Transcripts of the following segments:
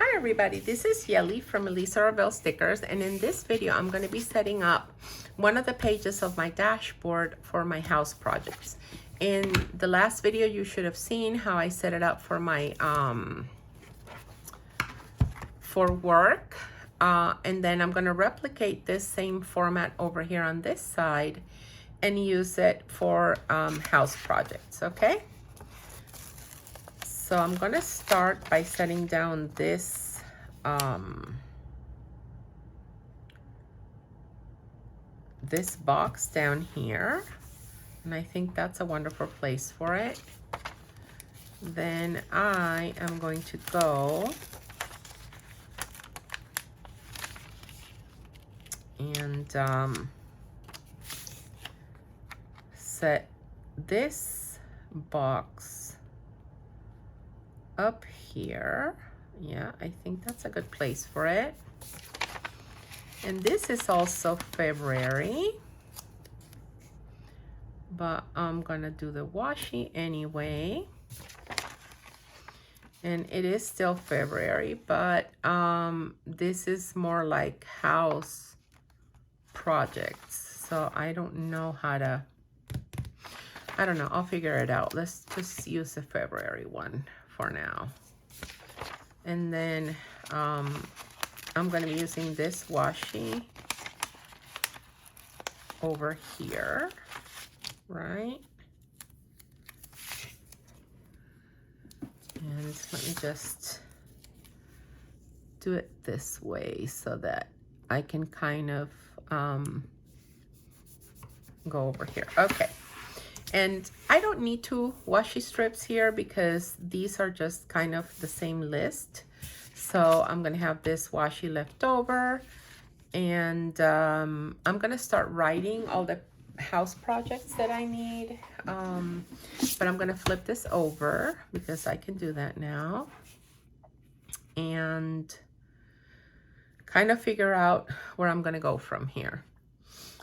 Hi everybody, this is Yeli from Elisa Ravel Stickers, and in this video I'm going to be setting up one of the pages of my dashboard for my house projects. In the last video you should have seen how I set it up for my for work, and then I'm going to replicate this same format over here on this side and use it for house projects. Okay, so I'm going to start by setting down this this box down here, and I think that's a wonderful place for it. Then I am going to go and set this box up here. Yeah, I think that's a good place for it. And this is also February, but I'm gonna do the washi anyway. And it is still February, but this is more like house projects. So I don't know how to, I don't know, I'll figure it out. Let's just use the February one for now. And then I'm going to be using this washi over here, right? And let me just do it this way so that I can kind of go over here. Okay. And I don't need two washi strips here because these are just kind of the same list. So I'm going to have this washi left over, and I'm going to start writing all the house projects that I need. But I'm going to flip this over because I can do that now and kind of figure out where I'm going to go from here.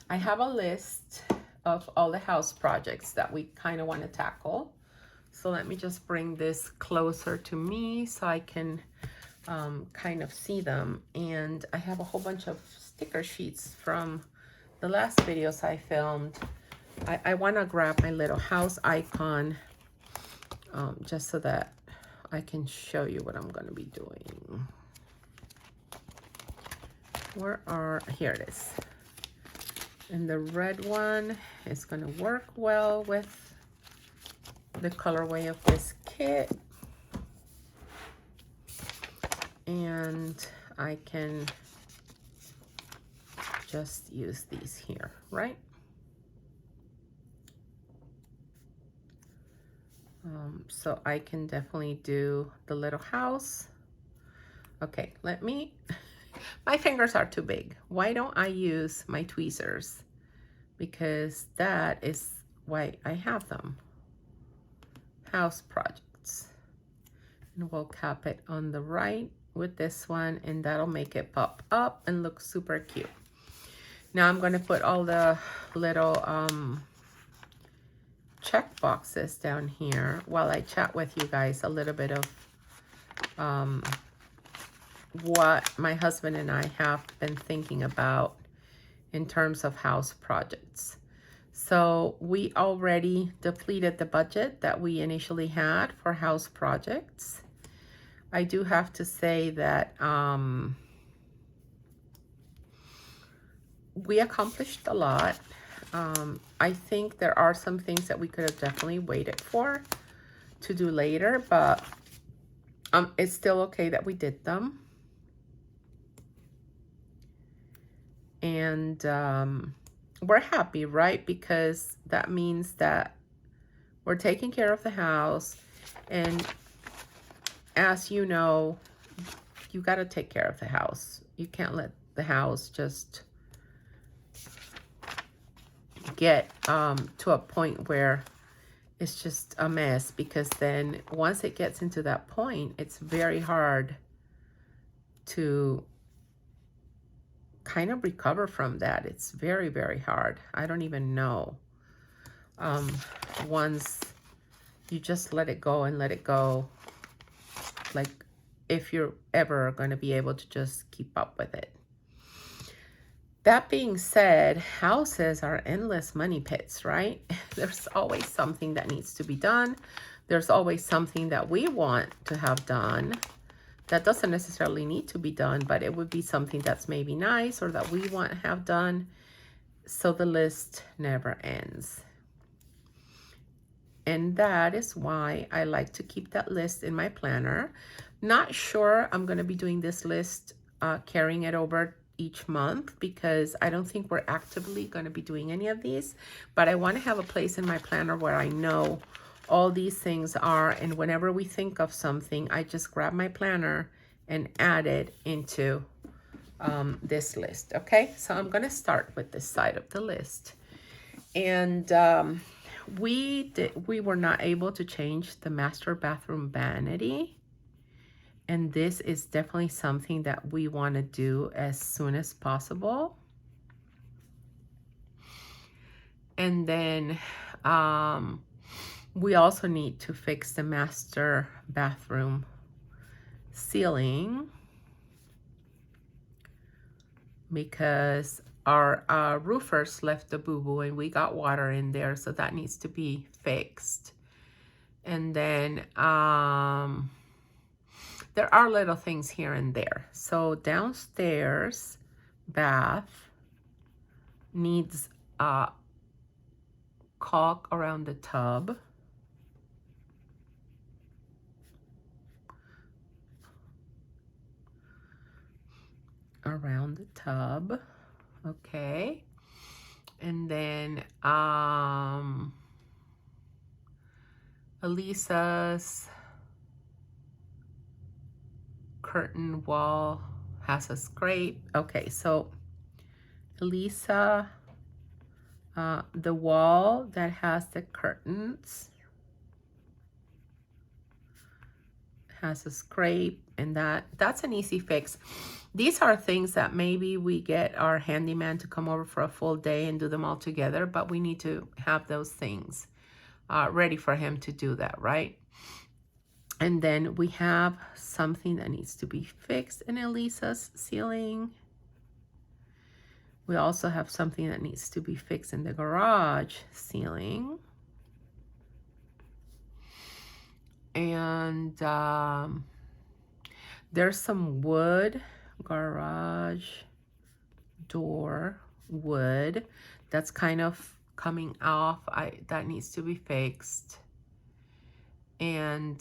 I have a list of all the house projects that we kind of want to tackle. So let me just bring this closer to me so I can kind of see them. And I have a whole bunch of sticker sheets from the last videos I filmed. I want to grab my little house icon just so that I can show you what I'm going to be doing. Here it is. And the red one is going to work well with the colorway of this kit. And I can just use these here, right? So I can definitely do the little house. Okay, my fingers are too big. Why don't I use my tweezers? Because that is why I have them. House projects. And we'll cap it on the right with this one, and that'll make it pop up and look super cute. Now I'm going to put all the little check boxes down here while I chat with you guys a little bit of what my husband and I have been thinking about in terms of house projects. So we already depleted the budget that we initially had for house projects. I do have to say that we accomplished a lot. I think there are some things that we could have definitely waited for to do later, but it's still okay that we did them. And we're happy, right? Because that means that we're taking care of the house. And as you know, you got to take care of the house. You can't let the house just get to a point where it's just a mess, because then once it gets into that point, it's very hard to kind of recover from that. It's very, very hard. I don't even know. Once you just let it go and let it go, like if you're ever going to be able to just keep up with it. That being said, houses are endless money pits, right? There's always something that needs to be done. There's always something that we want to have done that doesn't necessarily need to be done, but it would be something that's maybe nice or that we want to have done. So the list never ends. And that is why I like to keep that list in my planner. Not sure I'm going to be doing this list, carrying it over each month, because I don't think we're actively going to be doing any of these. But I want to have a place in my planner where I know all these things are. And whenever we think of something, I just grab my planner and add it into this list. Okay, so I'm going to start with this side of the list. And we were not able to change the master bathroom vanity, and this is definitely something that we want to do as soon as possible. And then we also need to fix the master bathroom ceiling, because our roofers left the boo-boo and we got water in there, so that needs to be fixed. And then there are little things here and there. So downstairs bath needs caulk around the tub. Around the tub. Okay. And then Elisa's curtain wall has a scrape. Okay, so Elisa, the wall that has the curtains has a scrape, and that's an easy fix. These are things that maybe we get our handyman to come over for a full day and do them all together, but we need to have those things ready for him to do that, right? And then we have something that needs to be fixed in Elisa's ceiling. We also have something that needs to be fixed in the garage ceiling. And there's some wood, garage door wood, that's kind of coming off. That needs to be fixed. And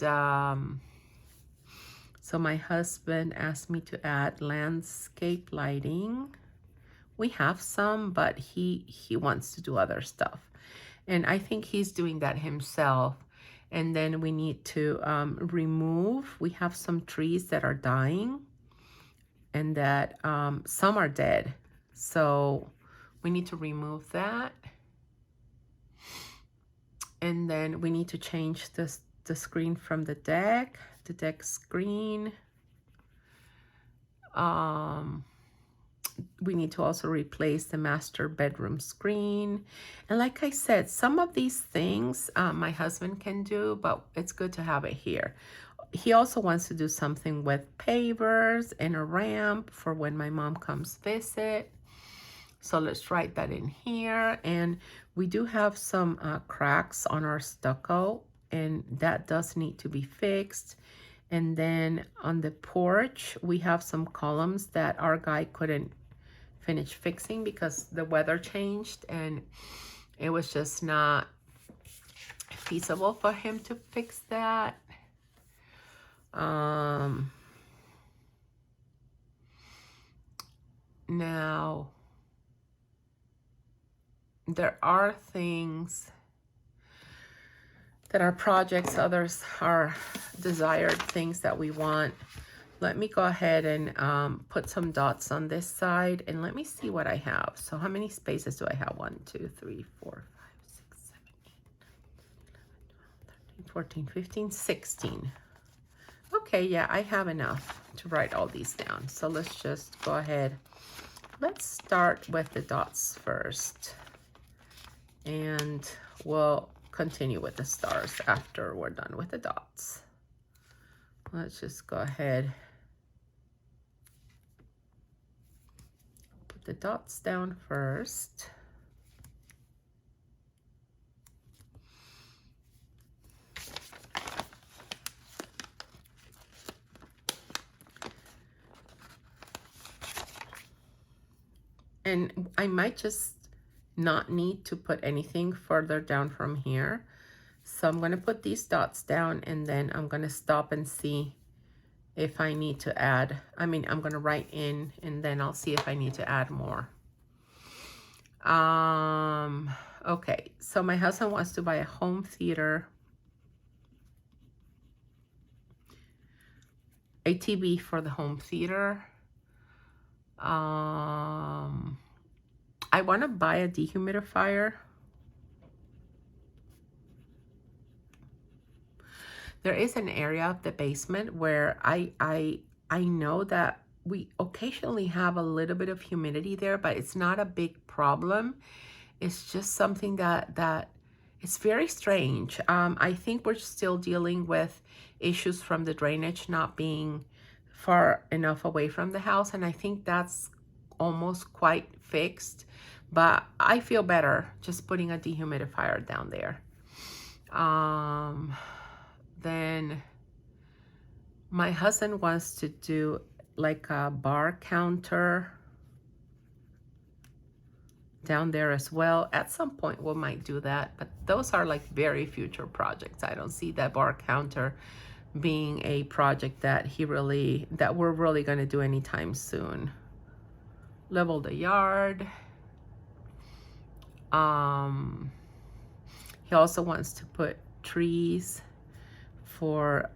so my husband asked me to add landscape lighting. We have some, but he wants to do other stuff, and I think he's doing that himself. And then we need to remove, we have some trees that are dying, and that some are dead, so we need to remove that. And then we need to change the screen from the deck screen. We need to also replace the master bedroom screen. And like I said, some of these things my husband can do, but it's good to have it here. He also wants to do something with pavers and a ramp for when my mom comes visit. So let's write that in here. And we do have some cracks on our stucco, and that does need to be fixed. And then on the porch, we have some columns that our guy couldn't finish fixing because the weather changed and it was just not feasible for him to fix that. Now, there are things that are projects, others are desired things that we want. Let me go ahead and put some dots on this side, and let me see what I have. So how many spaces do I have? 1, 2, 3, 4, 5, 6, 7, 8, 9, 10, 11, 12, 13, 14, 15, 16. Okay, yeah, I have enough to write all these down. So let's just go ahead. Let's start with the dots first, and we'll continue with the stars after we're done with the dots. Let's just go ahead the dots down first. And I might just not need to put anything further down from here. So I'm going to put these dots down, and then I'm going to stop and see if I need to add. I mean, I'm going to write in, and then I'll see if I need to add more. Okay, so my husband wants to buy a home theater, ATV for the home theater. I want to buy a dehumidifier. There is an area of the basement where I know that we occasionally have a little bit of humidity there, but it's not a big problem. It's just something that it's very strange. I think we're still dealing with issues from the drainage not being far enough away from the house, and I think that's almost quite fixed, but I feel better just putting a dehumidifier down there. Then my husband wants to do like a bar counter down there as well. At some point we might do that, but those are like very future projects. I don't see that bar counter being a project that we're really going to do anytime soon. Level the yard. He also wants to put trees for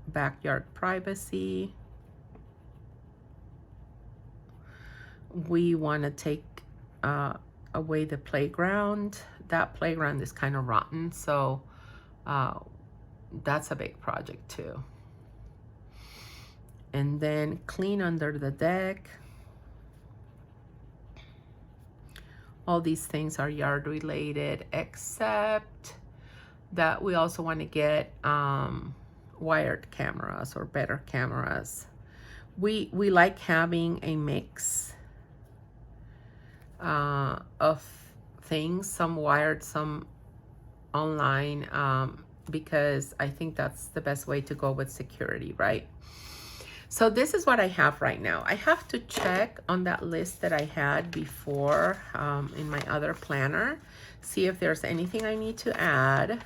backyard privacy. We want to take away the playground. That playground is kind of rotten, so that's a big project too. And then clean under the deck. All these things are yard related, except that we also want to get wired cameras or better cameras. We like having a mix of things, some wired, some online, because I think that's the best way to go with security, right? So this is what I have right now. I have to check on that list that I had before in my other planner, see if there's anything I need to add.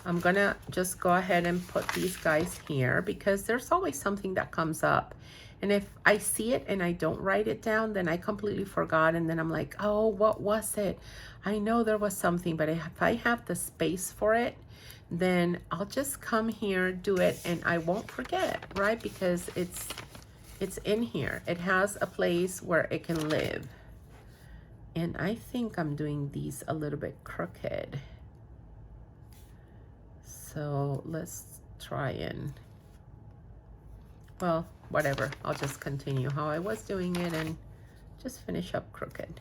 I'm gonna just go ahead and put these guys here because there's always something that comes up. And if I see it and I don't write it down, then I completely forgot. And then I'm like, oh, what was it? I know there was something, but if I have the space for it, then I'll just come here, do it, and I won't forget, right? Because it's in here. It has a place where it can live. And I think I'm doing these a little bit crooked. So let's try and, well, whatever. I'll just continue how I was doing it and just finish up crooked.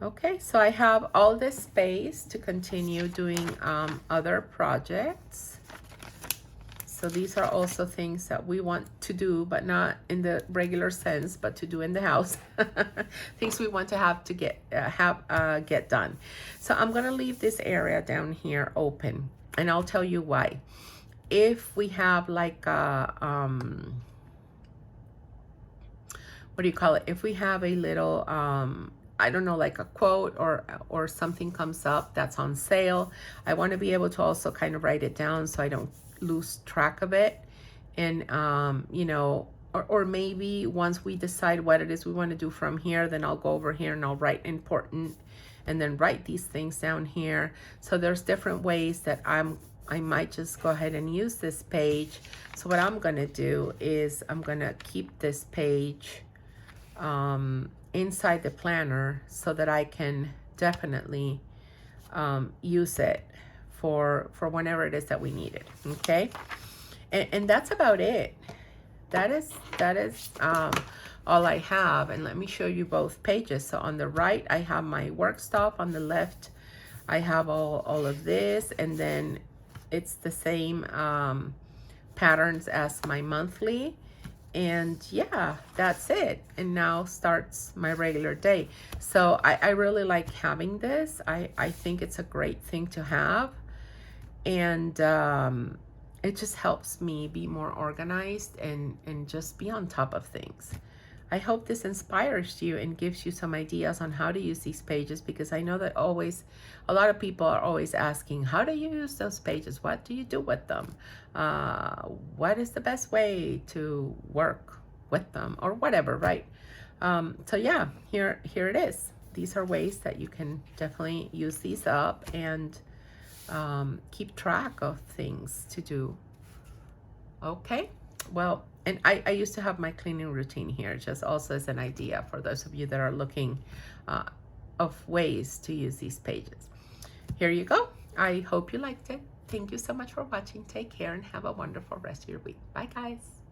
Okay, so I have all this space to continue doing other projects. So these are also things that we want to do, but not in the regular sense, but to do in the house. Things we want to have to get done. So I'm gonna leave this area down here open, and I'll tell you why. If we have like a what do you call it? If we have a little I don't know, like a quote or something comes up that's on sale, I want to be able to also kind of write it down so I don't lose track of it. And you know, or maybe once we decide what it is we want to do from here, then I'll go over here and I'll write important and then write these things down here. So there's different ways that I might just go ahead and use this page. So what I'm gonna do is I'm gonna keep this page inside the planner so that I can definitely use it for whenever it is that we need it. Okay, and that's about it. That is all I have. And let me show you both pages. So on the right I have my work stuff, on the left I have all of this, and then it's the same patterns as my monthly. And yeah, that's it. And now starts my regular day. So I really like having this. I think it's a great thing to have. And it just helps me be more organized and just be on top of things. I hope this inspires you and gives you some ideas on how to use these pages, because I know that a lot of people are always asking, how do you use those pages? What do you do with them? What is the best way to work with them, or whatever, right? So yeah, here it is. These are ways that you can definitely use these up and keep track of things to do. Okay, well, and I used to have my cleaning routine here, just also as an idea for those of you that are looking of ways to use these pages. Here you go. I hope you liked it. Thank you so much for watching. Take care and have a wonderful rest of your week. Bye, guys.